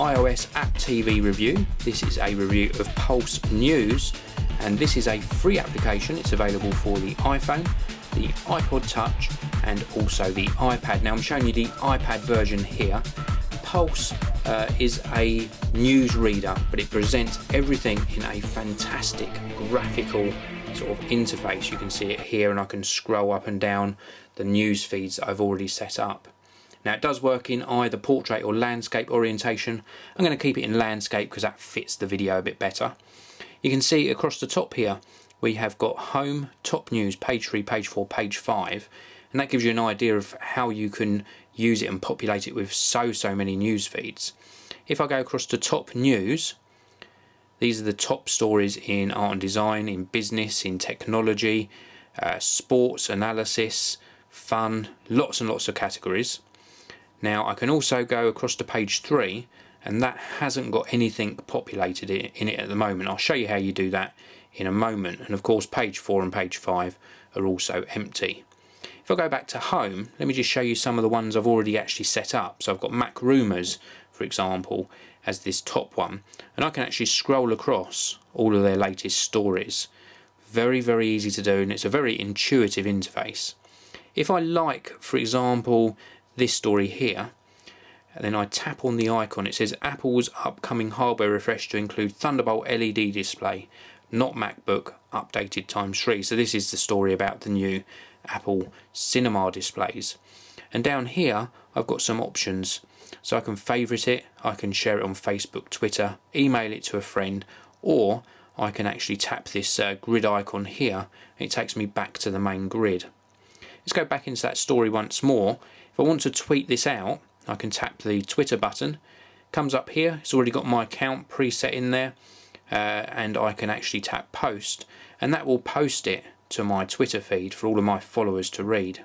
iOSappTV review. This is a review of Pulse News, and this is a free application. It's available for the iPhone, the iPod Touch and also the iPad. Now I'm showing you the iPad version here. Pulse is a news reader, but it presents everything in a fantastic graphical sort of interface. You can see it here, and I can scroll up and down the news feeds that I've already set up. Now it does work in either portrait or landscape orientation. I'm going to keep it in landscape because that fits the video a bit better. You can see across the top here we have got home, top news, page 3, page 4, page 5, and that gives you an idea of how you can use it and populate it with so many news feeds. If I go across to top news, these are the top stories in art and design, in business, in technology, sports, analysis, fun, lots and lots of categories. Now I can also go across to page 3, and that hasn't got anything populated in it at the moment. I'll show you how you do that in a moment. And of course page 4 and page 5 are also empty. If I go back to home, let me just show you some of the ones I've already actually set up. So I've got Mac Rumours, for example, as this top one, and I can actually scroll across all of their latest stories. Very easy to do, and it's a very intuitive interface. If I like, for example, this story here, and then I tap on the icon, it says Apple's upcoming hardware refresh to include Thunderbolt LED display, not MacBook, updated ×3. So this is the story about the new Apple cinema displays. And down here I've got some options, so I can favourite it, I can share it on Facebook, Twitter, email it to a friend, or I can actually tap this grid icon here and it takes me back to the main grid. Let's go back into that story once more. If I want to tweet this out, I can tap the Twitter button. Comes up here, it's already got my account preset in there, and I can actually tap post, and that will post it to my Twitter feed for all of my followers to read.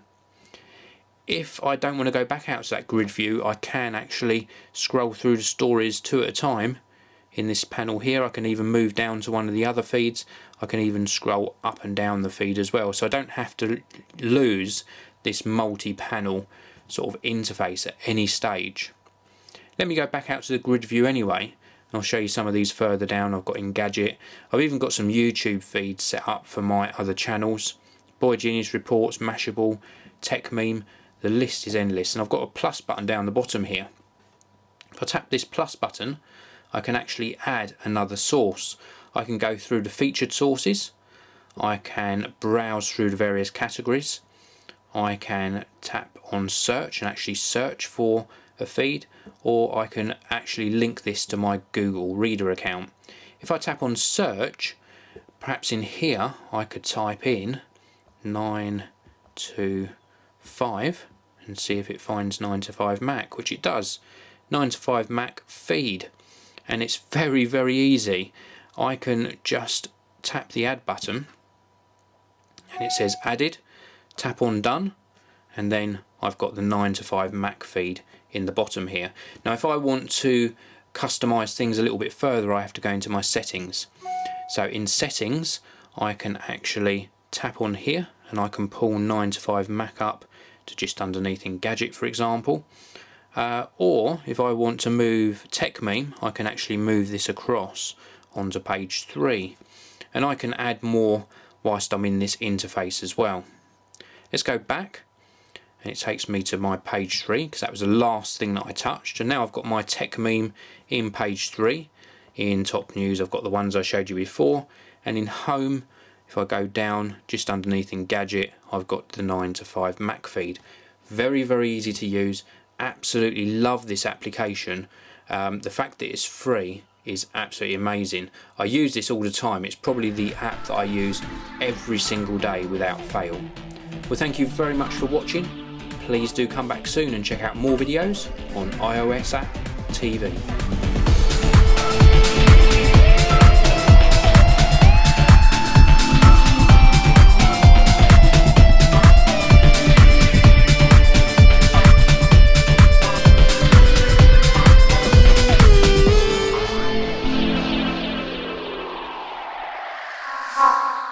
If I don't want to go back out to that grid view, I can actually scroll through the stories 2 at a time. In this panel here, I can even move down to one of the other feeds. I can even scroll up and down the feed as well, so I don't have to lose this multi-panel sort of interface at any stage. Let me go back out to the grid view anyway, and I'll show you some of these further down. I've got Engadget. I've even got some YouTube feeds set up for my other channels. Boy Genius Reports, Mashable, Tech Meme. The list is endless, and I've got a plus button down the bottom here. If I tap this plus button, I can actually add another source. I can go through the featured sources, I can browse through the various categories, I can tap on search and actually search for a feed, or I can actually link this to my Google Reader account. If I tap on search, perhaps in here I could type in 9to5 and see if it finds 9to5 Mac, which it does. 9to5 Mac feed, and it's very easy. I can just tap the add button and it says added, tap on done, and then I've got the 9to5 Mac feed in the bottom here. Now if I want to customize things a little bit further, I have to go into my settings. So in settings I can actually tap on here and I can pull 9to5 Mac up to just underneath Engadget, for example. Or if I want to move Tech Meme, I can actually move this across onto page 3, and I can add more whilst I'm in this interface as well. Let's go back, and it takes me to my page 3 because that was the last thing that I touched, and now I've got my Tech Meme in page 3. In top news I've got the ones I showed you before, and in home, if I go down just underneath Engadget, I've got the 9to5 Mac feed. Very easy to use. Absolutely love this application. The fact that it's free is absolutely amazing. I use this all the time. It's probably the app that I use every single day without fail. Well, thank you very much for watching. Please do come back soon and check out more videos on iOSappTV. Ha